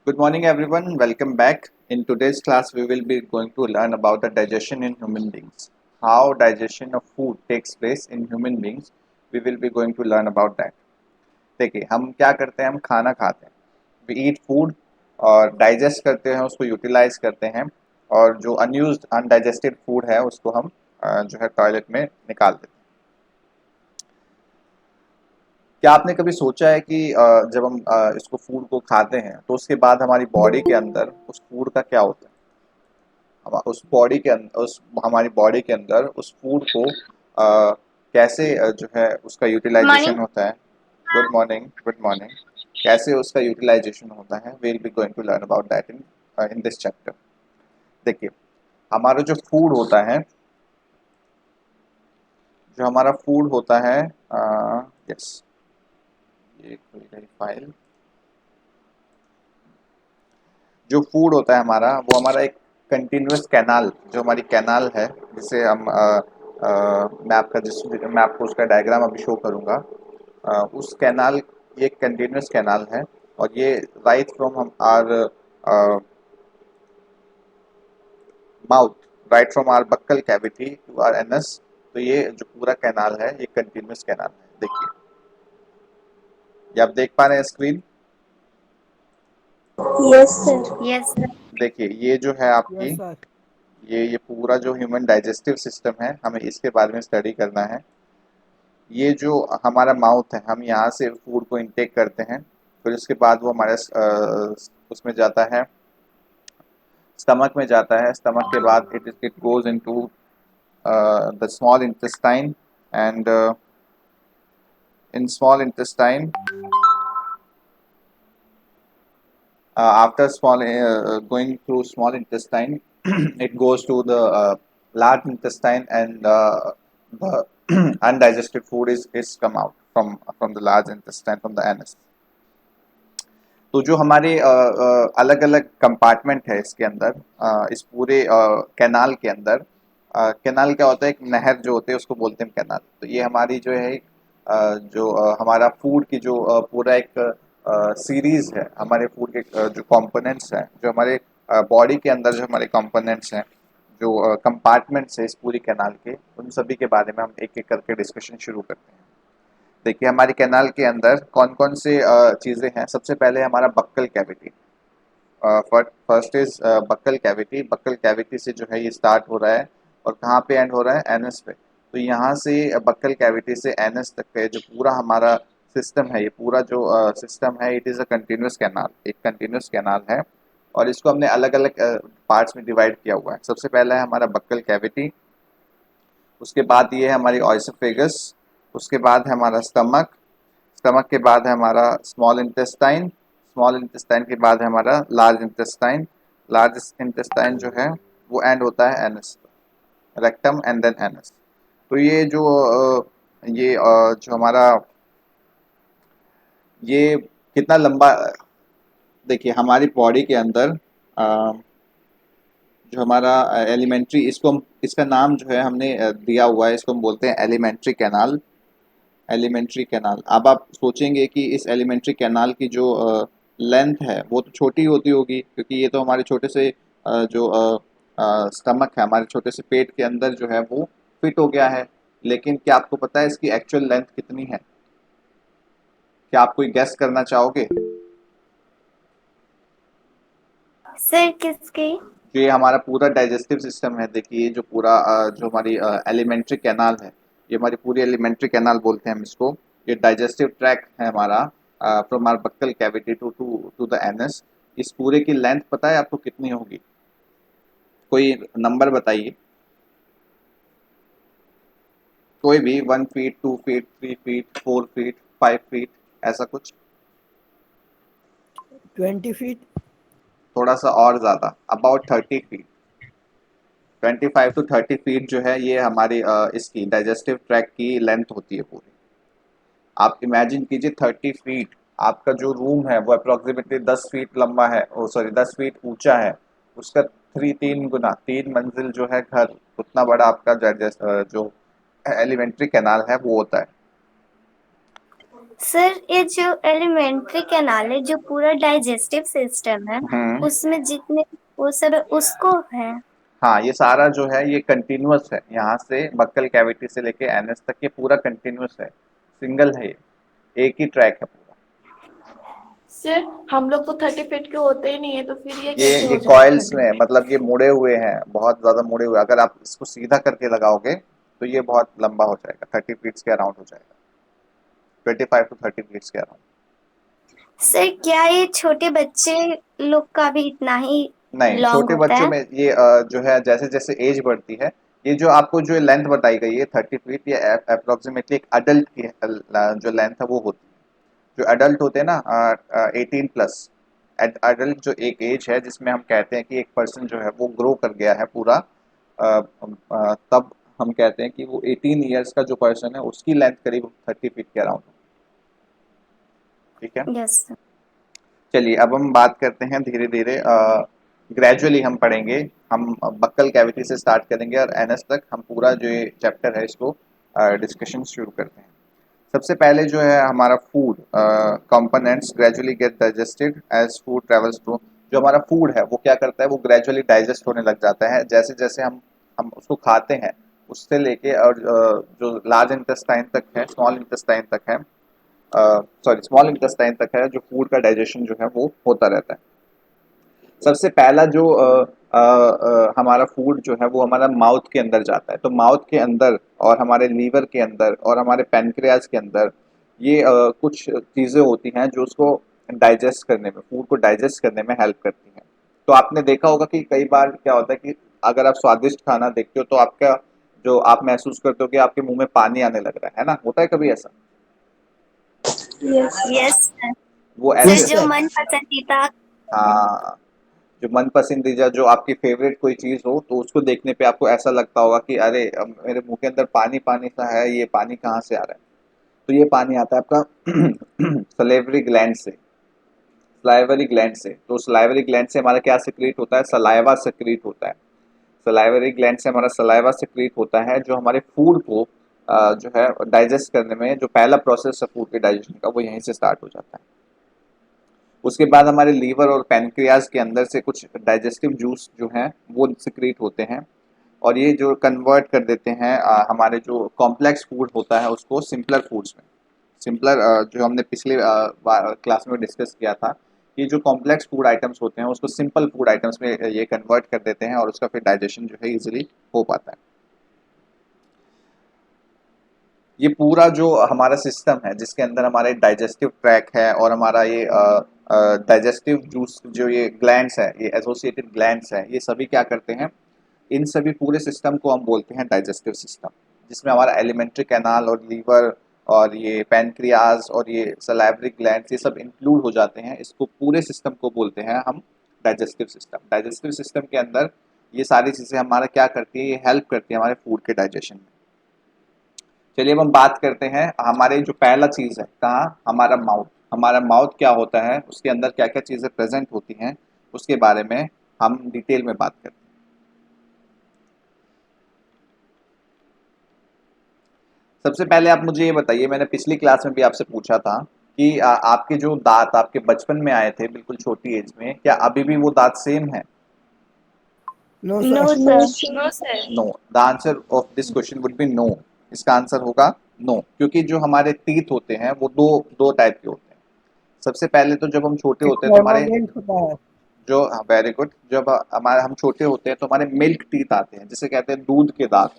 Good morning, everyone. Welcome back. In today's class, we will be going to learn about the digestion in human beings. How digestion of food takes place in human beings. We will be going to learn about that. देखिए हम क्या करते हैं, हम खाना खाते हैं, we eat food और डाइजेस्ट करते हैं, उसको यूटिलाइज करते हैं और जो अनयूज्ड अनडाइजेस्टेड फूड है उसको हम जो है टॉयलेट में निकाल देते हैं। क्या आपने कभी सोचा है कि जब हम इसको फूड को खाते हैं तो उसके बाद हमारी बॉडी के अंदर उस फूड का क्या होता है? उस बॉडी के अंदर उस हमारी बॉडी के अंदर उस फूड को कैसे जो है उसका यूटिलाइजेशन मॉर्निंग। होता है। Good morning, good morning. कैसे उसका यूटिलाइजेशन होता है, we will be going to learn about that in in this chapter. देखिए, हमारा जो फूड होता है, जो हमारा फूड होता है, यस, ये खुल गई फाइल। जो फूड होता है हमारा, वो हमारा एक कंटिन्यूअस कैनाल, जो हमारी कैनाल है, जिसे हम मैं आपको उसका डायग्राम अभी शो करूंगा। उस कैनाल, ये कंटिन्यूअस कैनाल है और ये राइट फ्रॉम हम our mouth, right from our buccal cavity to our anus. तो ये जो पूरा कैनाल है, ये कंटिन्यूअस कैनाल है। देखिए, ये आप देख पा रहे हैं screen. Yes sir. Yes sir. देखिए, ये जो है आपकी, यस सर। ये पूरा जो ह्यूमन डाइजेस्टिव सिस्टम है, हमें इसके बारे में स्टडी करना है। ये जो हमारा माउथ है, हम यहाँ से फूड को इनटेक करते हैं, फिर उसके बाद वो हमारे उसमें जाता है, स्टमक में जाता है। स्टमक के बाद it goes into the small intestine and in small intestine, after small going through small intestine it goes to the large intestine, and the undigested food is come out from the large intestine, from the anus. तो जो हमारे अलग अलग compartment है इसके अंदर, इस पूरे कैनाल के अंदर, कैनाल क्या होता है, एक नहर जो होते है उसको बोलते हैं कैनाल। तो ये हमारी जो है जो हमारा फूड की जो पूरा एक सीरीज है, हमारे फूड के जो कंपोनेंट्स हैं, जो हमारे बॉडी के अंदर जो हमारे कंपोनेंट्स हैं, जो कंपार्टमेंट्स है इस पूरी कैनाल के, उन सभी के बारे में हम एक एक करके डिस्कशन शुरू करते हैं। देखिए, हमारे कैनाल के अंदर कौन कौन से चीज़ें हैं। सबसे पहले हमारा buccal cavity. First is buccal cavity. Buccal cavity से जो है ये स्टार्ट हो रहा है और कहाँ पे एंड हो रहा है, एनस पे। तो यहाँ से बक्कल कैविटी से एनस तक का जो पूरा हमारा सिस्टम है, ये पूरा जो सिस्टम है, it is a continuous canal, एक कंटिन्यूस कैनाल है और इसको हमने अलग अलग पार्ट्स में डिवाइड किया हुआ है। सबसे पहला है हमारा बक्कल कैविटी, उसके बाद ये है हमारी ऑइसोफेगस, उसके बाद है हमारा स्टमक, स्टमक के बाद है हमारा स्मॉल इंटेस्टाइन, स्मॉल इंटेस्टाइन के बाद है हमारा लार्ज इंटेस्टाइन, लार्ज इंटेस्टाइन जो है वो एंड होता है anus, rectum and then anus. तो ये जो जो हमारा ये कितना लंबा, देखिए हमारी बॉडी के अंदर जो हमारा एलिमेंट्री, इसको हम, इसका नाम जो है हमने दिया हुआ है, इसको हम बोलते हैं एलिमेंट्री कैनाल। Alimentary canal. अब आप सोचेंगे कि इस एलिमेंट्री कैनाल की जो लेंथ है वो तो छोटी होती होगी, क्योंकि ये तो हमारे छोटे से जो स्टमक है, हमारे छोटे से पेट के अंदर जो है वो फिट हो गया है। लेकिन क्या आपको पता है इसकी एक्चुअल लेंथ कितनी है? क्या आप कोई गेस करना चाहोगे? सर किसकी? जो ये हमारा पूरा डाइजेस्टिव सिस्टम है, देखिए जो पूरा जो हमारी एलिमेंट्री कैनाल है, ये हमारी पूरी एलिमेंट्री कैनाल बोलते हैं हम इसको। ये डाइजेस्टिव ट्रैक है हमारा, from our buccal cavity to to to the anus. इस पूरे की लेंथ पता है आपको कितनी होगी? कोई नंबर बताइए, कोई भी। 1 feet, 2 feet, 3 feet, 4 feet, 5 feet, ऐसा कुछ? 20 फीट। थोड़ा सा और ज़्यादा, अबाउट 30 फीट। 25 to 30 फीट जो है ये हमारी इसकी डाइजेस्टिव ट्रैक की लेंथ होती है पूरी। आप इमेजिन कीजिए 30 फीट, आपका जो रूम है वो अप्रोक्सीमेटली 10 फीट लंबा है, ओ सॉरी 10 फीट ऊंचा है, उसका 3 गुना, 3 मंजिल जो है घर, उतना बड़ा आपका जो एलिमेंट्री कैनाल है वो होता है। सर ये जो एलिमेंट्री कैनाल है जो पूरा डाइजेस्टिव सिस्टम है हम्म। उसमें जितने वो सब है, उसको है। हाँ, ये सारा जो है ये कंटिन्यूअस है, यहाँ से बक्कल कैविटी से लेके एनएस तक ये पूरा कंटिन्यूअस है, सिंगल है ये, एक ही ट्रैक है पूरा। सर हम लोग तो 30 फीट के होते ही नहीं है, तो फिर ये ये कैसे ये हो जाएगा कॉइल्स 30 में, फीट? मतलब ये मुड़े हुए हैं, बहुत ज्यादा मुड़े हुए, अगर आप इसको सीधा करके लगाओगे तो ये बहुत लंबा हो जाएगा, 30 फीट के अराउंड हो जाएगा, 25 to 30 फीट के अराउंड। सर क्या ये छोटे बच्चे लोग का भी इतना ही नहीं, लॉन्ग छोटे होता बच्चों है? में ये जो है जैसे जैसे एज बढ़ती है, ये जो आपको जो लेंथ बताई गई है 30 फीट, ये अप्रोक्सीमेटली एक अडल्ट की जो लेंथ है वो होती है। जो अडल्ट होते हैं ना 18+, अडल्ट जो एक एज है जिसमें हम कहते हैं कि एक पर्सन जो है वो ग्रो कर गया है पूरा, तब हम कहते हैं कि वो 18 ईयर्स का जो पर्सन है उसकी लेंथ करीब 30 फीट के अराउंड है। ठीक है, यस सर। चलिए अब हम बात करते हैं धीरे धीरे, ग्रेजुअली हम पढ़ेंगे, हम बक्कल कैविटी से स्टार्ट करेंगे और एनएस तक हम पूरा जो ये चैप्टर है इसको डिस्कशन शुरू करते हैं। सबसे पहले जो है हमारा food components gradually get digested as food travels through. जो हमारा फूड है वो क्या करता है, वो ग्रेजुअली डाइजेस्ट होने लग जाता है जैसे जैसे हम उसको खाते हैं, उससे लेके और जो लार्ज इंटेस्टाइन तक है, स्मॉल इंटेस्टाइन तक है, सॉरी स्मॉल इंटेस्टाइन तक है, जो फूड का डाइजेशन जो है वो होता रहता है। सबसे पहला जो हमारा फूड जो है वो हमारा माउथ के अंदर जाता है, तो माउथ के अंदर और हमारे लीवर के अंदर और हमारे पैनक्रियाज के अंदर ये कुछ चीज़ें होती हैं जो उसको डाइजेस्ट करने में, फूड को डाइजेस्ट करने में हेल्प करती हैं। तो आपने देखा होगा कि कई बार क्या होता है कि अगर आप स्वादिष्ट खाना देखते हो तो आपका जो आप महसूस करते हो कि आपके मुंह में पानी आने लग रहा है ना, होता है कभी ऐसा? यस। Yes sir. वो सर ऐसे, जो मन पसंदीदा। हाँ, जो मन पसंदीदा जो आपकी फेवरेट कोई चीज हो तो उसको देखने पे आपको ऐसा लगता होगा कि अरे अब मेरे मुंह के अंदर पानी पानी सा है, ये पानी कहाँ से आ रहा है? तो ये पानी आता है आपका सलेवरी ग्लैंड से, सलाइवरी ग्लैंड से। तो सलाइवरी ग्लैंड से हमारा क्या सिक्रीट होता है, सलाइवा सिक्रीट होता है। सलाइवरी ग्लैंड से हमारा सलाइवा सिक्रीट होता है जो हमारे फूड को जो है डाइजेस्ट करने में, जो पहला प्रोसेस है फूड के डाइजेशन का वो यहीं से स्टार्ट हो जाता है। उसके बाद हमारे लीवर और पैनक्रियाज के अंदर से कुछ डाइजेस्टिव जूस जो हैं वो सिक्रीट होते हैं, और ये जो कन्वर्ट कर देते हैं हमारे जो कॉम्प्लेक्स फूड होता है उसको सिंपलर फूड्स में। सिंपलर जो हमने पिछले क्लास में डिस्कस किया था, कि जो कॉम्प्लेक्स फूड आइटम्स होते हैं उसको सिंपल फूड आइटम्स में ये कन्वर्ट कर देते हैं और उसका फिर डाइजेशन जो है इजीली हो पाता है। ये पूरा जो हमारा सिस्टम है जिसके अंदर हमारे डाइजेस्टिव ट्रैक है और हमारा ये डाइजेस्टिव जूस जो ये ग्लैंड्स है, ये एसोसिएटेड ग्लैंड्स है, ये सभी क्या करते हैं, इन सभी पूरे सिस्टम को हम बोलते हैं डाइजेस्टिव सिस्टम, जिसमें हमारा एलिमेंट्री कैनाल और लीवर और ये पैनक्रियाज और ये सलाइवरी ग्लैंड्स ये सब इंक्लूड हो जाते हैं। इसको पूरे सिस्टम को बोलते हैं हम डाइजेस्टिव सिस्टम। डाइजेस्टिव सिस्टम के अंदर ये सारी चीज़ें हमारा क्या करती है, ये हेल्प करती है हमारे फूड के डाइजेशन में। चलिए अब हम बात करते हैं हमारे जो पहला चीज़ है कहाँ, हमारा माउथ। हमारा माउथ क्या होता है, उसके अंदर क्या क्या चीज़ें प्रेजेंट होती हैं, उसके बारे में हम डिटेल में बात करते हैं। सबसे पहले आप मुझे ये बताइए, मैंने पिछली क्लास में भी आपसे पूछा था कि आपके जो दांत आपके बचपन में आए थे बिल्कुल छोटी एज में, क्या अभी भी वो दांत सेम है? No no sir. Sir. No sir. No, the answer of this question would be no. इसका आंसर होगा नो, क्योंकि जो हमारे टीथ होते हैं वो दो दो टाइप के होते हैं। सबसे पहले तो जब हम छोटे एक होते हैं तो हमारे परमानेंट होता है। जो, वेरी गुड, जब हमारे हम छोटे होते हैं तो हमारे मिल्क टीथ आते हैं जिसे कहते हैं दूध के दांत।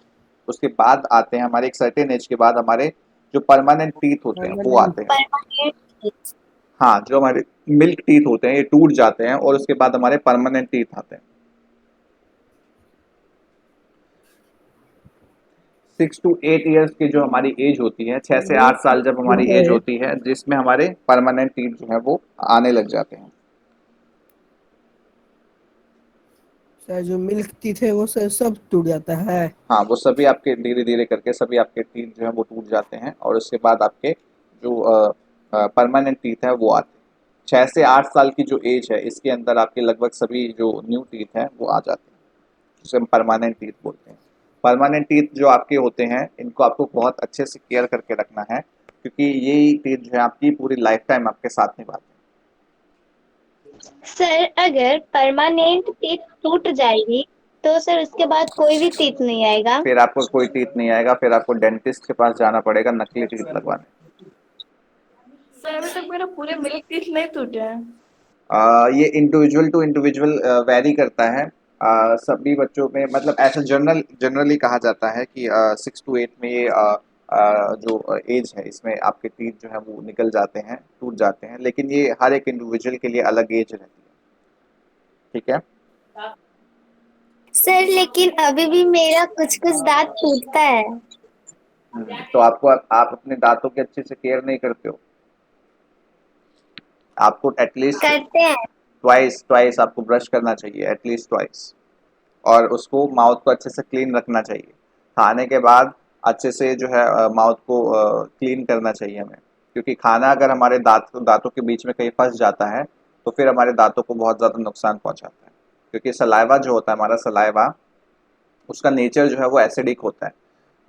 उसके बाद आते हैं हमारे एक सर्टेन एज के बाद हमारे जो परमानेंट टीथ होते हैं वो परमानेंट। आते हैं। परमानेंट। हाँ, जो हमारे मिल्क टीथ होते हैं ये टूट जाते हैं और उसके बाद हमारे परमानेंट टीथ आते हैं। 6 to 8 ईयर्स की जो हमारी एज होती है, 6 से 8 साल जब हमारी एज होती है, जिसमें हमारे परमानेंट टीथ जो है वो आने लग जाते हैं। सर जो मिल्क टीथ है वो सर सब टूट जाता है। हाँ, वो सभी आपके धीरे धीरे करके सभी आपके टीथ जो है वो टूट जाते हैं और उसके बाद आपके जो परमानेंट टीथ है वो आते हैं। 6 से 8 साल की जो एज है इसके अंदर आपके लगभग सभी जो न्यू टीथ हैं वो आ जाते हैं, जिसे हम परमानेंट टीथ बोलते हैं। परमानेंट टीथ जो आपके होते हैं इनको आपको बहुत अच्छे से केयर करके रखना है, क्योंकि यही टीथ जो है आपकी पूरी लाइफ टाइम आपके साथ निभाते हैं। सर अगर परमानेंट टीथ टूट जाएगी तो सर उसके बाद कोई भी टीथ नहीं आएगा। फिर आपको कोई टीथ नहीं आएगा, फिर आपको डेंटिस्ट के पास जाना पड़ेगा नकली टीथ लगवाने। सर अभी तक मेरे पूरे मिल्क टीथ नहीं टूटे हैं। ये इंडिविजुअल टू इंडिविजुअल वैरी करता है। सभी बच्चों में मतलब ऐसा जनरली कहा जाता है कि 6 to 8 में ये जो एज है इसमें आपके टीथ जो है वो निकल जाते हैं, टूट जाते हैं, लेकिन ये हर एक इंडिविजुअल के लिए अलग एज रहती है। ठीक है। सर लेकिन अभी भी मेरा कुछ कुछ दांत टूटता है। तो आप अपने दांतों की अच्छे से केयर नहीं करते हो। आपको एटलीस्ट करते हैं। ट्वाइस ट्वाइस आपको ब्रश करना चाहिए, एटलीस्ट ट्वाइस। और उसको माउथ को अच्छे से क्लीन रखना चाहिए। खाने के बाद अच्छे से जो है माउथ को क्लीन करना चाहिए हमें, क्योंकि खाना अगर हमारे दांतों के बीच में कहीं फंस जाता है तो फिर हमारे दांतों को बहुत ज़्यादा नुकसान पहुंचाता है। क्योंकि सलाइवा जो होता है, हमारा सलाइवा, उसका नेचर जो है वो एसिडिक होता है।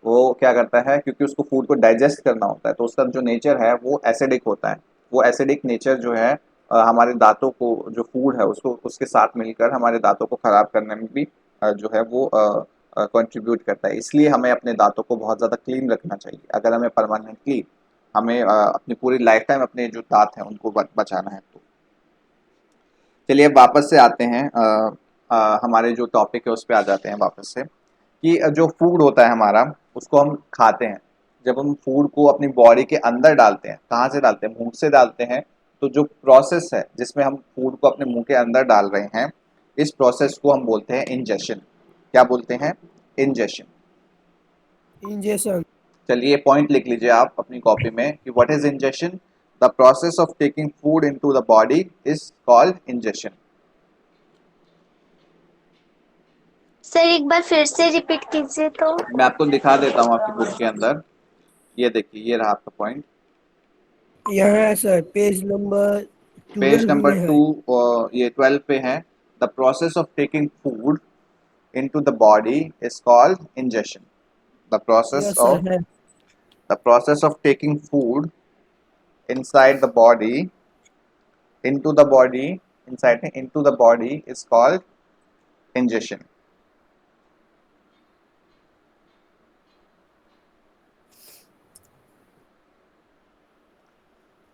वो क्या करता है, क्योंकि उसको फूड को डाइजेस्ट करना होता है, तो उसका जो नेचर है वो एसिडिक होता है। वो एसिडिक नेचर जो है हमारे दांतों को, जो फूड है उसको उसके साथ मिलकर हमारे दांतों को खराब करने में भी जो है वो कंट्रीब्यूट करता है। इसलिए हमें अपने दांतों को बहुत ज़्यादा क्लीन रखना चाहिए अगर हमें परमानेंटली हमें अपनी पूरी लाइफ टाइम अपने जो दांत हैं उनको बचाना है तो। चलिए अब वापस से आते हैं, हमारे जो टॉपिक है उस पर आ जाते हैं वापस से, कि जो फूड होता है हमारा उसको हम खाते हैं। जब हम फूड को अपनी बॉडी के अंदर डालते हैं, कहाँ से डालते हैं, मुंह से डालते हैं। तो जो प्रोसेस है जिसमें हम फूड को अपने मुंह के अंदर डाल रहे हैं, इस प्रोसेस को हम बोलते हैं इंजेशन। क्या बोलते हैं? इंजेशन। इंजेक्शन। चलिए पॉइंट लिख लीजिए आप अपनी कॉपी में कि what is ingestion. The process of taking food into the body is called ingestion. Sir एक बार फिर से रिपीट कीजिए तो। मैं आपको दिखा देता हूँ आपकी बुक के अंदर। ये देखिए, ये रहा आपका पॉइंट। यहाँ है sir, page number page 12 number में है। 2, ये 12 पे है। The process of taking food into the body is called ingestion. The process yes of sir है। taking food inside the body into the body into the body is called ingestion.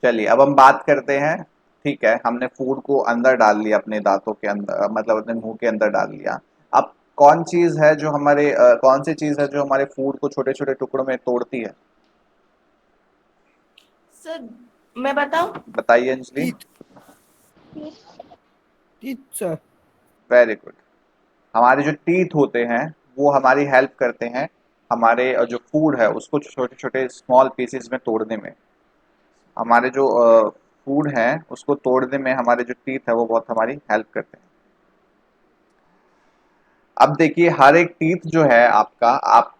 चलिए अब हम बात करते हैं। ठीक है, हमने फूड को अंदर डाल लिया, अपने दांतों के अंदर, मतलब अपने मुंह के अंदर डाल लिया। अब कौन सी चीज है जो हमारे फूड को छोटे छोटे टुकड़ों में तोड़ती है? सर मैं बताऊं? बताइए Anjali. Teeth. Teeth sir. Very good. हमारे जो टीथ होते हैं वो हमारी हेल्प करते हैं हमारे जो फूड है उसको छोटे छोटे स्मॉल पीसेस में तोड़ने में। हमारे जो फूड है उसको तोड़ने में हमारे जो टीथ है वो बहुत हमारी हेल्प करते हैं। अब देखिए, हर एक टीथ जो है आपका, आप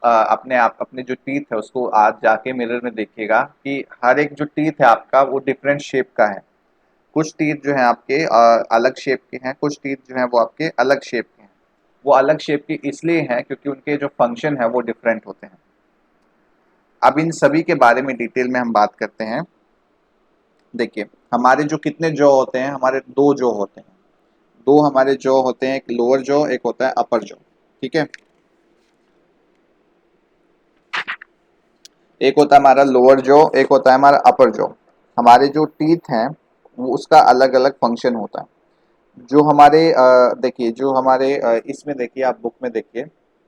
अपने जो टीथ है उसको आज जाके मिरर में देखिएगा कि हर एक जो टीथ है आपका वो डिफरेंट शेप का है। कुछ टीथ जो है आपके अलग शेप के हैं, कुछ टीथ जो है वो आपके अलग शेप के हैं। वो अलग शेप के इसलिए हैं क्योंकि उनके जो फंक्शन है वो डिफरेंट होते हैं। अब इन सभी के बारे में डिटेल में हम बात करते हैं। देखिए, हमारे जो कितने जॉ होते हैं, हमारे दो जॉ होते हैं। दो हमारे जॉ होते हैं, एक लोअर जॉ, एक होता है अपर जॉ। ठीक है, एक होता है हमारा लोअर जॉ, एक होता है हमारा अपर जॉ। हमारे जो टीथ हैं वो उसका अलग अलग फंक्शन होता है। जो हमारे देखिए, जो हमारे इसमें देखिए, आप बुक में देखिए,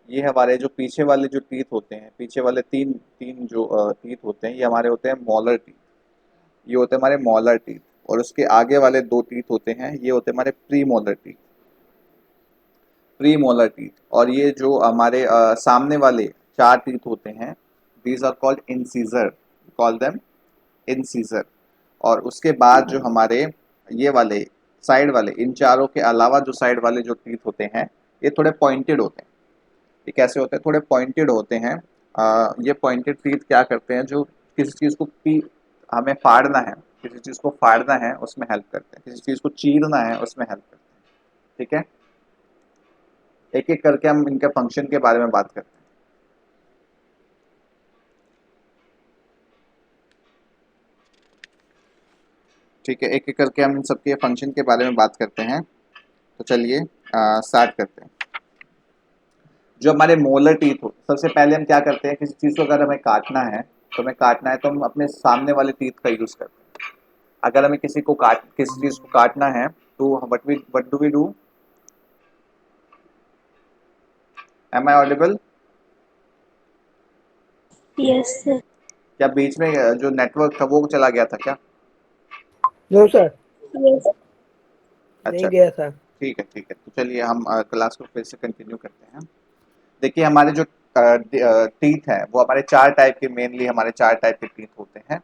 ये हमारे जो पीछे वाले जो टीथ होते हैं, पीछे वाले तीन तीन जो टीथ होते हैं, ये हमारे होते हैं मॉलर टीथ। ये होते हैं हमारे मॉलर टीथ। और उसके आगे वाले दो टीथ होते हैं, ये होते हैं हमारे pre molar teeth. Pre molar teeth. और ये जो हमारे सामने वाले चार टीथ होते हैं, these are called incisor. Call them incisor. और उसके बाद जो हमारे ये वाले साइड वाले, इन चारों के अलावा जो साइड वाले जो टीथ होते हैं, ये थोड़े पॉइंटेड होते हैं। ये कैसे होते हैं? थोड़े पॉइंटेड होते हैं। ये पॉइंटेड टीथ क्या करते हैं, जो किसी चीज़ को हमें फाड़ना है, किसी चीज़ को फाड़ना है उसमें हेल्प करते हैं, किसी चीज़ को चीरना है उसमें हेल्प करते हैं। ठीक है, एक एक करके हम इनके फंक्शन के बारे में बात करते हैं। ठीक है, एक एक करके हम सबके फंक्शन के बारे में बात करते हैं। तो चलिए स्टार्ट करते हैं। जो हमारे मोलर टीथ हो, सबसे पहले हम क्या करते हैं, किसी चीज़ को अगर हमें काटना है तो हम अपने सामने वाले टीथ का यूज़ करते हैं। अगर हमें किसी चीज़ को काटना है तो what do we do? Am I audible? Yes sir. क्या बीच में जो नेटवर्क था वो चला गया था क्या? No sir, yes. अच्छा, नहीं गया था। ठीक है ठीक है। तो चलिए हम क्लास को फिर से कंटिन्यू करते हैं। देखिए हमारे जो टीथ हैं वो हमारे चार टाइप के, मेनली हमारे चार टाइप के टीथ होते हैं।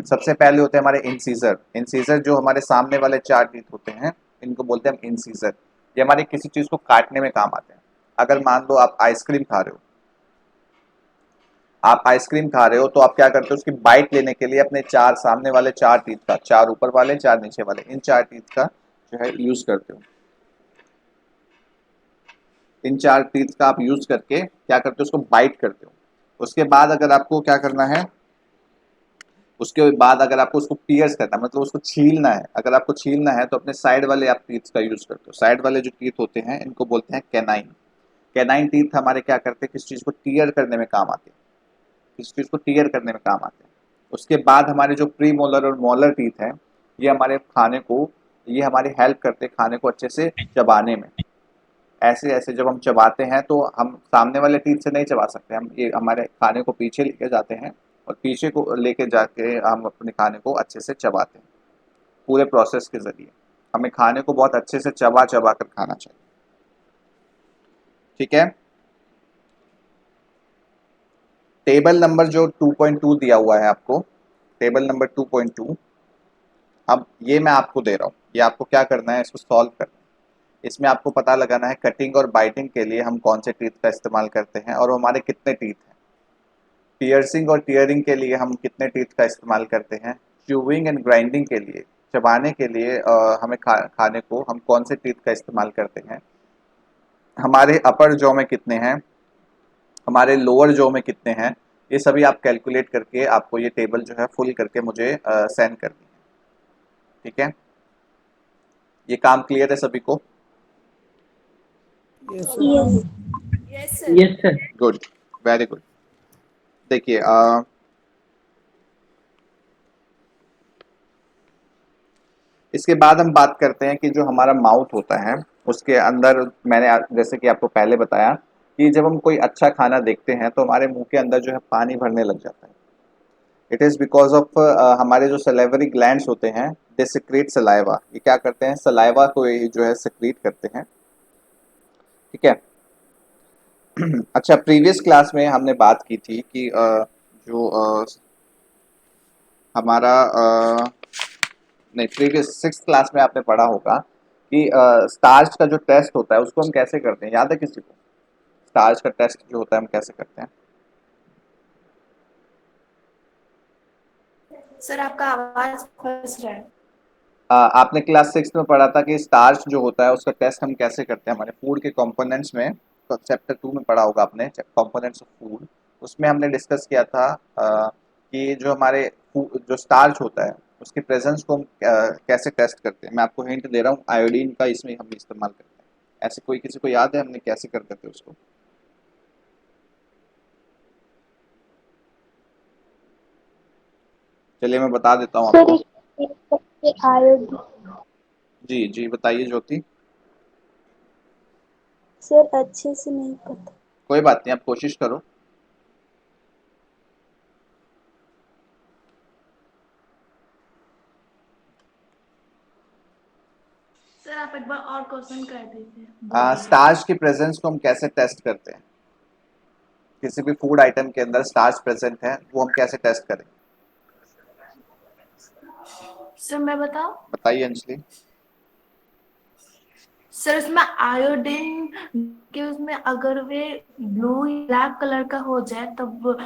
सबसे पहले होते हैं हमारे इंसीजर। इंसीजर जो हमारे सामने वाले चार टीथ होते हैं, इनको बोलते हैं हम इंसीजर। ये हमारी किसी चीज़ को काटने में काम आते हैं। अगर मान लो आप आइसक्रीम खा रहे हो, तो आप क्या करते हो, उसकी बाइट लेने के लिए अपने चार सामने वाले चार टीथ का, चार ऊपर वाले चार नीचे वाले, इन चार टीथ का जो है यूज करते हो। इन चार टीथ का आप यूज करके क्या करते हो, उसको बाइट करते हो। उसके बाद अगर आपको क्या करना है, उसके बाद अगर आपको उसको पियर्स करना है, मतलब उसको छीलना है, अगर आपको छीलना है तो अपने साइड वाले आप टीथ का यूज करते हो। साइड वाले जो टीथ होते हैं इनको बोलते हैं कैनाइन। कैनाइन टीथ हमारे क्या करते हैं, किसी चीज को टीयर करने में काम आते हैं, किसी चीज को टीयर करने में काम आते हैं। उसके बाद हमारे जो प्री मोलर और मोलर टीथ हैं, ये हमारे खाने को, ये हमारी हेल्प करते हैं खाने को अच्छे से चबाने में। ऐसे ऐसे जब हम चबाते हैं तो हम सामने वाले टीथ से नहीं चबा सकते, हम ये हमारे खाने को पीछे लेके जाते हैं और पीछे को लेके जाके हम अपने खाने को अच्छे से चबाते हैं। पूरे प्रोसेस के जरिए हमें खाने को बहुत अच्छे से चबा चबा कर खाना चाहिए। ठीक है, टेबल नंबर जो 2.2 दिया हुआ है आपको, टेबल नंबर 2.2, अब ये मैं आपको दे रहा हूँ, ये आपको क्या करना है, इसको सॉल्व करना है। इसमें आपको पता लगाना है कटिंग और बाइटिंग के लिए हम कौन से टीथ का इस्तेमाल करते हैं और हमारे कितने टीथ हैं। पियर्सिंग और टीयरिंग के लिए हम कितने टीथ का इस्तेमाल करते हैं। च्यूइंग एंड ग्राइंडिंग के लिए, चबाने के लिए हमें खाने को हम कौन से टीथ का इस्तेमाल करते हैं। हमारे अपर जॉ में कितने हैं, हमारे लोअर जॉ में कितने हैं, ये सभी आप कैलकुलेट करके आपको ये टेबल जो है फुल करके मुझे सेंड करनी है। ठीक है, ये काम क्लियर है सभी को? Yes sir. Yes. Yes sir. Yes sir. Good, very good. देखिए इसके बाद हम बात करते हैं कि जो हमारा माउथ होता है उसके अंदर, मैंने जैसे कि आपको पहले बताया कि जब हम कोई अच्छा खाना देखते हैं तो हमारे मुंह के अंदर जो है पानी भरने लग जाता है। इट इज़ बिकॉज ऑफ हमारे जो सलेवरी ग्लैंड्स होते हैं, दे सिक्रीट सलाइवा। ये क्या करते हैं, सलाइवा को ये जो है सिक्रीट करते हैं। ठीक है। अच्छा, प्रीवियस क्लास में हमने बात की थी कि जो हमारा नहीं, प्रीवियस 6th क्लास में आपने पढ़ा होगा कि स्टार्च का जो टेस्ट होता है उसको हम कैसे करते हैं, याद है किसी को? स्टार्च का टेस्ट जो होता है हम कैसे करते हैं? सर आपका आवाज फंस रहा है। आपने क्लास 6th में पढ़ा था कि स्टार्च जो होता है उसका टेस्ट हम कैसे करते हैं हमारे फूड के कंपोनेंट्स में। तो चैप्टर 2 में पढ़ा होगा आपने, कंपोनेंट्स ऑफ फूड। उसमें हमने डिस्कस किया था कि जो हमारे जो स्टार्च होता है उसकी प्रेजेंस को हम कैसे टेस्ट करते हैं। मैं आपको हिंट दे रहा हूँ, आयोडीन का इसमें हम इस्तेमाल करते हैं। ऐसे कोई किसी को याद है हमने कैसे करते थे उसको? चलिए मैं बता देता हूँ सर आपको। आयोडीन। जी जी, बताइए ज्योति। सर अच्छे से नहीं पता। कोई बात नहीं, आप कोशिश करो। सर आप एक बार और क्वेश्चन कर दीजिए। स्टार्च की प्रेजेंस को हम कैसे टेस्ट करते हैं? किसी भी फूड आइटम के अंदर स्टार्च प्रेजेंट है वो हम कैसे टेस्ट करें? सर मैं बताऊं? बताइए अंजलि। सर उसमें आयोडीन के उसमें अगर वे ब्लू ब्लैक कलर का हो जाए तब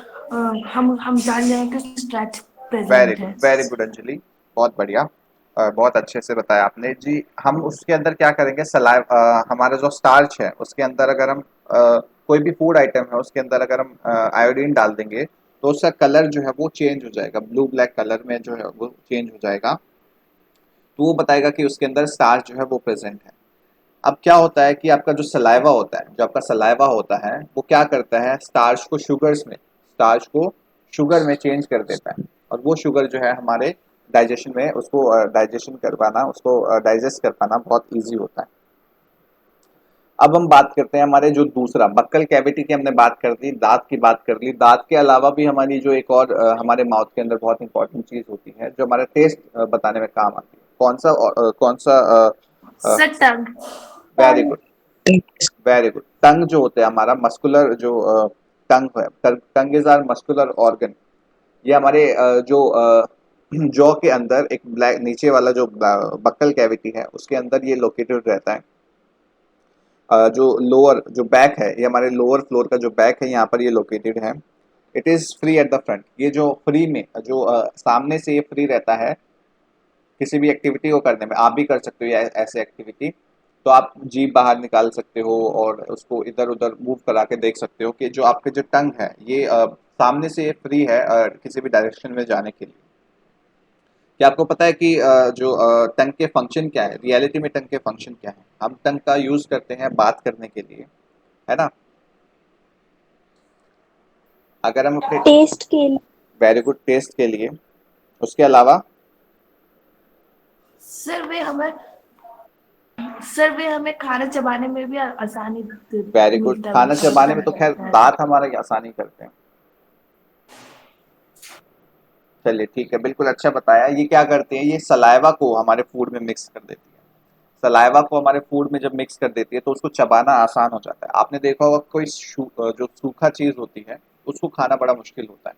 हम जान जाएंगे कि स्टार्च प्रेजेंट है। वेरी गुड अंजलि, बहुत बढ़िया। बहुत अच्छे से बताया आपने जी। हम उसके अंदर क्या करेंगे, हमारा जो स्टार्च है उसके अंदर अगर हम कोई भी फूड आइटम है उसके अंदर अगर हम आयोडीन डाल देंगे तो उसका कलर जो है वो चेंज हो जाएगा, ब्लू ब्लैक कलर में जो है वो चेंज हो जाएगा। तो वो बताएगा कि उसके अंदर स्टार्च जो है वो प्रेजेंट है। अब क्या होता है कि आपका जो सलाइवा होता है, जो आपका सलाइवा होता है वो क्या करता है, स्टार्च को शुगर में चेंज कर देता है, और वो शुगर जो है हमारे डाइजेशन में उसको डाइजेशन करवाना, उसको डाइजेस्ट कर पाना बहुत ईजी होता है। अब हम बात करते हैं हमारे जो दूसरा बक्कल कैविटी की हमने बात कर दी, दांत की बात कर ली। दांत के अलावा भी हमारी जो एक और हमारे माउथ के अंदर बहुत इंपॉर्टेंट चीज होती है जो हमारा टेस्ट बताने में काम आती है। कौन सा sir tongue. Very good, very good. Tongue जो होता है हमारा मस्कुलर जो टंग है, tongue is are muscular organ. ये हमारे जो जॉ के अंदर एक ब्लैक नीचे वाला जो बक्कल कैविटी है उसके अंदर ये लोकेटेड रहता है। जो लोअर जो बैक है, ये हमारे लोअर फ्लोर का जो बैक है यहाँ पर ये लोकेटेड है। It is free at the front. ये जो फ्री में जो सामने से ये फ्री रहता है किसी भी एक्टिविटी को करने में। आप भी कर सकते हो ये ऐसे एक्टिविटी। तो आप जीभ बाहर निकाल सकते हो और उसको इधर उधर मूव करा के देख सकते हो कि जो आपके जो टंग है ये सामने से ये फ्री है किसी भी डायरेक्शन में जाने के लिए। क्या आपको पता है कि जो टंग के फंक्शन क्या है, रियलिटी में टंग के फंक्शन क्या है? हम टंग का यूज करते हैं बात करने के लिए, है ना? अगर हम अपने टेस्ट के लिए। वेरी गुड, टेस्ट के लिए। उसके अलावा सर वे हमें खाना चबाने में भी आसानी वेरी गुड, मिलता खाना चबाने में तो खैर रहता है। दांत हमारा आसानी करते हैं। चलिए ठीक है, बिल्कुल अच्छा बताया। ये क्या करते हैं, ये सलाइवा को हमारे फूड में मिक्स कर देती है। सलाइवा को हमारे फूड में जब मिक्स कर देती है तो उसको चबाना आसान हो जाता है। आपने देखा होगा कोई जो सूखा चीज होती है उसको खाना बड़ा मुश्किल होता है।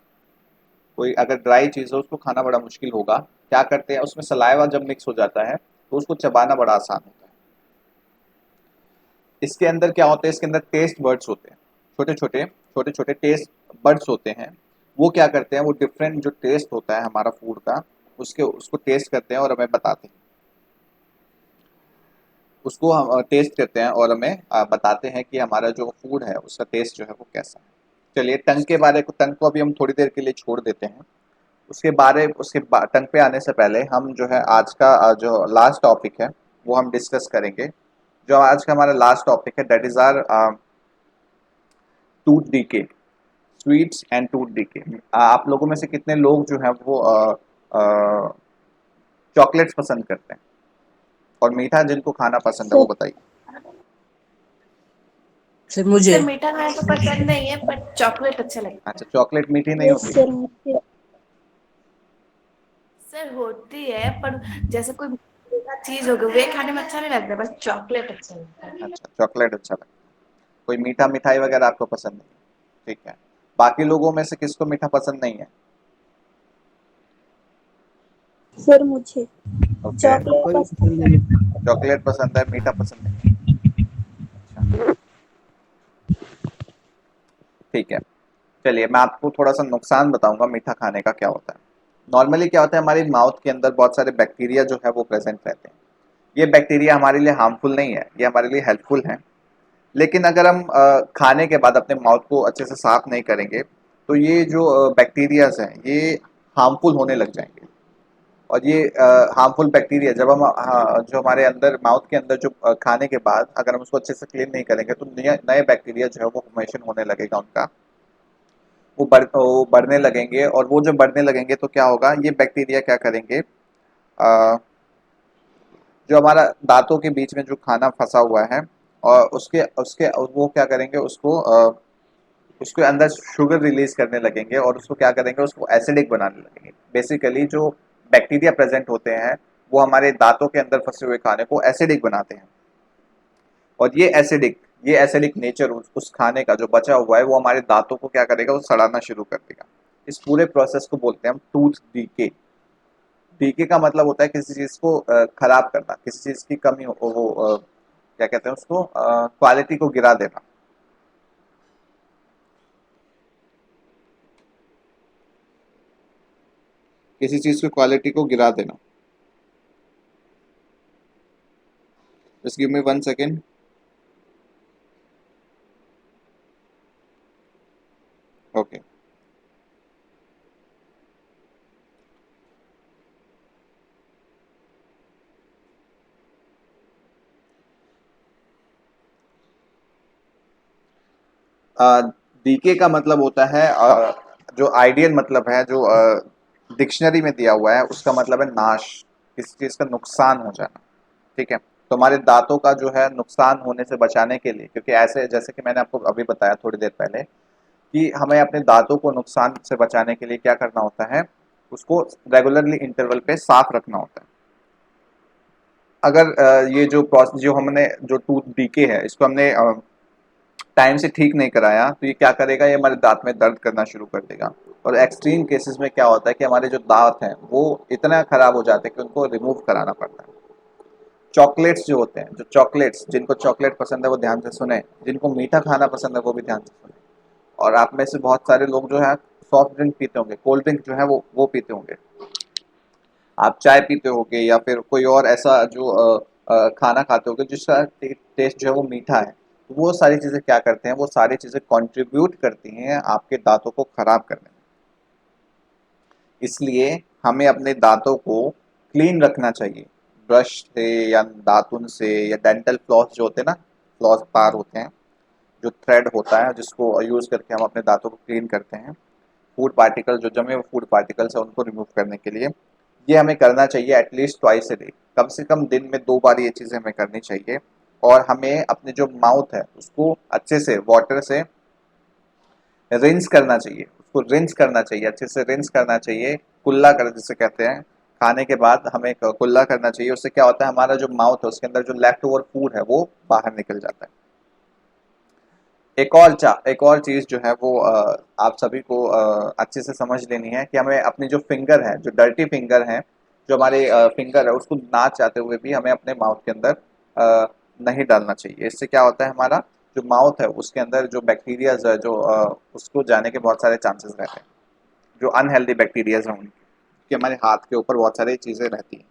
कोई अगर ड्राई चीज है उसको खाना बड़ा मुश्किल होगा। क्या करते हैं, उसमें सलाइवा जब मिक्स हो जाता है तो उसको चबाना बड़ा आसान होता है। इसके अंदर क्या होता है, इसके अंदर टेस्ट बर्ड्स होते हैं, छोटे छोटे टेस्ट बर्ड्स होते हैं। वो क्या करते हैं, वो डिफरेंट जो टेस्ट होता है हमारा फूड का उसको टेस्ट करते हैं और हमें बताते हैं। उसको हम टेस्ट करते हैं और हमें बताते हैं कि हमारा जो फूड है उसका टेस्ट जो है वो कैसा है। चलिए टंग को अभी हम थोड़ी देर के लिए छोड़ देते हैं। टंग पे आने से पहले हम जो है आज का जो लास्ट टॉपिक है वो हम डिस्कस करेंगे। जो आज का हमारा लास्ट टॉपिक है that is our tooth decay, sweets and tooth decay. आप लोगों में से कितने लोग जो हैं वो चॉकलेट्स पसंद करते हैं, और मीठा जिनको खाना पसंद है वो सर बताइए। सर मुझे। सर मीठा खाना तो पसंद नहीं है पर चॉकलेट अच्छा लगता है। अच्छा, चॉकलेट मीठी नहीं यस होती है? सर मुझे। सर होती है पर जैसे कोई मीठा चीज हो गई वे खाने में अच्छा नहीं लगता, बस चॉकलेट अच्छा लगता है। अच्छा, चॉकलेट अच्छा लगता है। कोई मीठा मिठाई वगैरह आपको पसंद नहीं है, ठीक है। बाकी लोगों में से किसको मीठा पसंद नहीं है? सर मुझे ओके, चॉकलेट कोई पसंद पसंद है। नहीं। चॉकलेट पसंद है, मीठा पसंद नहीं है। अच्छा, ठीक है। चलिए मैं आपको थोड़ा सा नुकसान बताऊंगा मीठा खाने का क्या होता है। नॉर्मली क्या होता है, हमारी माउथ के अंदर बहुत सारे बैक्टीरिया जो है वो प्रेजेंट रहते हैं। ये बैक्टीरिया हमारे लिए हार्मफुल नहीं है, ये हमारे लिए हेल्पफुल हैं। लेकिन अगर हम खाने के बाद अपने माउथ को अच्छे से साफ नहीं करेंगे तो ये जो बैक्टीरियाज हैं ये हार्मफुल होने लग जाएंगे। और ये हार्मफुल बैक्टीरिया जब हम जो हमारे अंदर माउथ के अंदर जो खाने के बाद अगर हम उसको अच्छे से क्लीन नहीं करेंगे तो नए नए बैक्टीरिया जो है वो फॉर्मेशन होने लगेगा उनका। वो बढ़ने लगेंगे, और वो जब बढ़ने लगेंगे तो क्या होगा, ये बैक्टीरिया क्या करेंगे, जो हमारा दांतों के बीच में जो खाना फंसा हुआ है और उसके उसके वो क्या करेंगे, उसके अंदर शुगर रिलीज करने लगेंगे और उसको क्या करेंगे, उसको एसिडिक बनाने लगेंगे। बेसिकली जो बैक्टीरिया प्रेजेंट होते हैं वो हमारे दांतों के अंदर फंसे हुए खाने को एसिडिक बनाते हैं। और ये एसिडिक नेचर उस खाने का जो बचा हुआ है वो हमारे दांतों को क्या करेगा, वो सड़ाना शुरू कर देगा। इस पूरे प्रोसेस को बोलते हैं हम टूथ डीके। डीके का मतलब होता है किसी चीज को खराब करना, किसी चीज की कमी वो क्या कहते हैं उसको, क्वालिटी को गिरा देना। किसी चीज की क्वालिटी को गिरा देना। Just give me 1 second. Okay, decay का मतलब होता है जो आइडियल मतलब है, जो डिक्शनरी में दिया हुआ है, उसका मतलब है नाश, किसी चीज का नुकसान हो जाना। ठीक है, तो हमारे दांतों का जो है नुकसान होने से बचाने के लिए, क्योंकि ऐसे जैसे कि मैंने आपको अभी बताया थोड़ी देर पहले कि हमें अपने दांतों को नुकसान से बचाने के लिए क्या करना होता है, उसको रेगुलरली इंटरवल पे साफ रखना होता है। अगर ये जो प्रोसेस जो हमने जो टूथ डीके है इसको हमने टाइम से ठीक नहीं कराया तो ये क्या करेगा, ये हमारे दांत में दर्द करना शुरू कर देगा। और एक्सट्रीम केसेस में क्या होता है कि हमारे जो दांत हैं वो इतना खराब हो जाते हैं कि उनको रिमूव कराना पड़ता है। चॉकलेट्स जो होते हैं, जो चॉकलेट्स, जिनको चॉकलेट पसंद है वो ध्यान से सुने, जिनको मीठा खाना पसंद है वो भी ध्यान से सुने। और आप में से बहुत सारे लोग जो है सॉफ्ट ड्रिंक पीते होंगे, कोल्ड ड्रिंक जो है वो पीते होंगे, आप चाय पीते होगे या फिर कोई और ऐसा जो खाना खाते होगे जिसका टेस्ट जो है वो मीठा है। वो सारी चीज़ें क्या करते हैं, वो सारी चीज़ें कंट्रीब्यूट करती हैं आपके दांतों को खराब करने में। इसलिए हमें अपने दांतों को क्लीन रखना चाहिए, ब्रश से या दातुन से या डेंटल फ्लॉस जो होते हैं ना, फ्लॉस तार होते हैं, जो थ्रेड होता है जिसको यूज़ करके हम अपने दांतों को क्लीन करते हैं, फूड पार्टिकल जो जमे हुए फूड पार्टिकल्स है उनको रिमूव करने के लिए। ये हमें करना चाहिए एटलीस्ट ट्वाइस ए डे, कम से कम दिन में 2 बार ये चीज़ें हमें करनी चाहिए। और हमें अपने जो माउथ है उसको अच्छे से वाटर से रिंस करना चाहिए, उसको रिंस करना चाहिए, अच्छे से रिंस करना चाहिए, कुल्ला कर जिसे कहते हैं। खाने के बाद हमें कुल्ला करना चाहिए, उससे क्या होता है हमारा जो माउथ है उसके अंदर जो लेफ्ट ओवर फूड है वो बाहर निकल जाता है। एक और चीज़ जो है वो आप सभी को अच्छे से समझ लेनी है कि हमें अपनी जो फिंगर है, जो डर्टी फिंगर है, जो हमारे फिंगर है उसको ना चाहते हुए भी हमें अपने माउथ के अंदर नहीं डालना चाहिए। इससे क्या होता है, हमारा जो माउथ है उसके अंदर जो बैक्टीरियाज है जो उसको जाने के बहुत सारे चांसेस रहते हैं, जो अनहेल्दी बैक्टीरियाज हैं उनकी, कि हमारे हाथ के ऊपर बहुत सारी चीज़ें रहती हैं।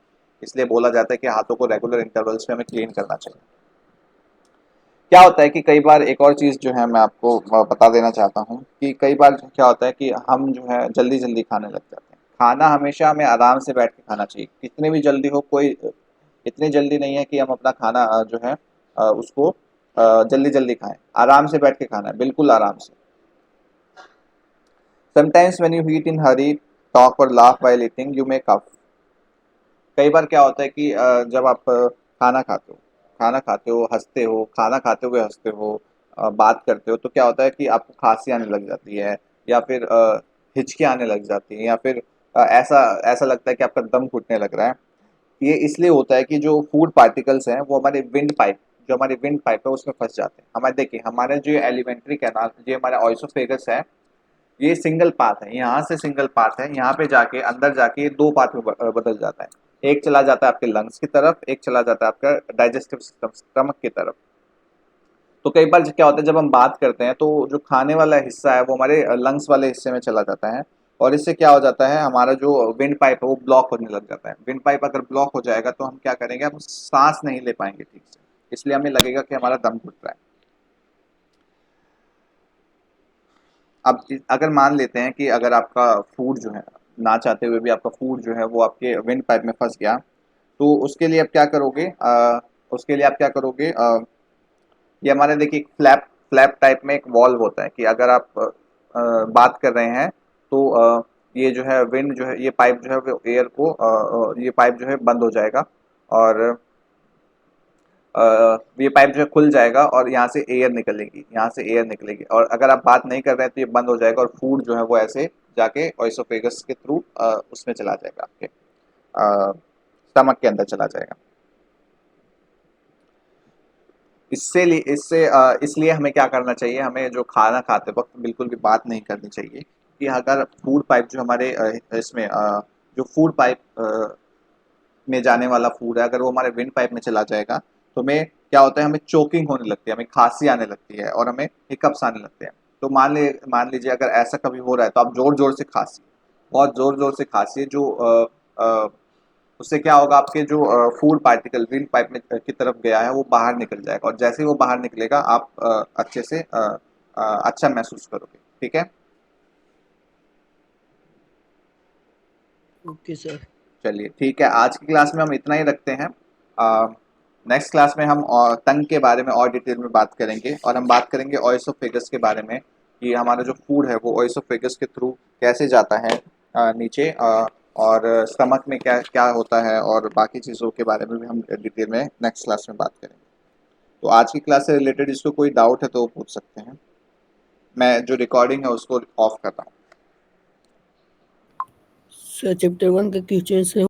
इसलिए बोला जाता है कि हाथों को रेगुलर इंटरवल्स में हमें क्लीन करना चाहिए। क्या होता है कि कई बार एक और चीज़ जो है मैं आपको बता देना चाहता हूँ कि कई बार क्या होता है कि हम जो है जल्दी जल्दी खाने लग जाते हैं। खाना हमेशा हमें आराम से बैठ के खाना चाहिए, कितनी भी जल्दी हो, कोई इतनी जल्दी नहीं है कि हम अपना खाना जो है उसको जल्दी जल्दी खाएं। आराम से बैठ के खाना है, बिल्कुल आराम से। Sometimes when you eat in hurry, talk और laugh while eating you may cough. कई बार क्या होता है कि जब आप खाना खाते हो, हंसते हो, खाना खाते हुए हंसते हो, बात करते हो, तो क्या होता है कि आपको खांसी आने लग जाती है या फिर हिचकी आने लग जाती है या फिर ऐसा ऐसा लगता है कि आपका दम घुटने लग रहा है। ये इसलिए होता है कि जो फूड पार्टिकल्स हैं वो हमारे विंड पाइप, जो हमारी विंड पाइप है उसमें फंस जाते हैं। हमारे देखिए, हमारे जो एलिमेंट्री कैनाल, जो हमारा ऑइसोफेगस है, ये सिंगल पाथ है, यहाँ से सिंगल पाथ है, यहाँ पे जाके अंदर जाके ये 2 पाथ में बदल जाता है। एक चला जाता है आपके लंग्स की तरफ, एक चला जाता है आपका डाइजेस्टिव सिस्टम, स्टमक की तरफ। तो कई बार क्या होता है जब हम बात करते हैं तो जो खाने वाला हिस्सा है वो हमारे लंग्स वाले हिस्से में चला जाता है, और इससे क्या हो जाता है, हमारा जो विंड पाइप है वो ब्लॉक होने लग जाता है। विंड पाइप अगर ब्लॉक हो जाएगा तो हम क्या करेंगे, हम सांस नहीं ले पाएंगे ठीक से, इसलिए हमें लगेगा कि हमारा दम घुट रहा है। अब अगर मान लेते हैं कि अगर आपका फूड जो है, ना चाहते हुए भी आपका फूड जो है वो आपके विंड पाइप में फंस गया, तो उसके लिए आप क्या करोगे, उसके लिए आप क्या करोगे, ये हमारे देखिए एक फ्लैप फ्लैप टाइप में एक वॉल्व होता है कि अगर आप बात कर रहे हैं तो ये जो है विंड जो है, ये पाइप जो है वो एयर को ये पाइप जो है बंद हो जाएगा, और ये पाइप जो है खुल जाएगा और यहाँ से एयर निकलेगी, यहाँ से एयर निकलेगी। और अगर आप बात नहीं कर रहे हैं तो ये बंद हो जाएगा और फूड जो है वो ऐसे जाके ऑइसोफेगस के थ्रू उसमें चला जाएगा, आपके स्टमक के अंदर चला जाएगा। इसलिए हमें क्या करना चाहिए, हमें जो खाना खाते वक्त बिल्कुल भी बात नहीं करनी चाहिए कि अगर फूड पाइप जो हमारे इसमें जो फूड पाइप में जाने वाला फूड है अगर वो हमारे विंड पाइप में चला जाएगा तो हमें क्या होता है, हमें चोकिंग होने लगती है, हमें खांसी आने लगती है और हमें हिकअप्स आने लगते हैं। तो मान लीजिए अगर ऐसा कभी हो रहा है तो आप जोर जोर से खांसी, बहुत जोर जोर से खांसी, जो उससे क्या होगा, आपके जो फूड पार्टिकल विंड पाइप में की तरफ गया है वो बाहर निकल जाएगा, और जैसे ही वो बाहर निकलेगा आप अच्छे से अच्छा महसूस करोगे। ठीक है, ओके सर। चलिए ठीक है, आज की क्लास में हम इतना ही रखते हैं। नेक्स्ट क्लास में हम और टंग के बारे में और डिटेल में बात करेंगे, और हम बात करेंगे ओएसोफेगस के बारे में कि हमारा जो फूड है वो ओएसोफेगस के थ्रू कैसे जाता है नीचे, और स्टमक में क्या क्या होता है, और बाकी चीज़ों के बारे में भी हम डिटेल में नेक्स्ट क्लास में बात करेंगे। तो आज की क्लास से रिलेटेड जिसको कोई डाउट है तो वो पूछ सकते हैं। मैं जो रिकॉर्डिंग है उसको ऑफ कर रहा हूँ। सर चैप्टर 1 का क्वेश्चन है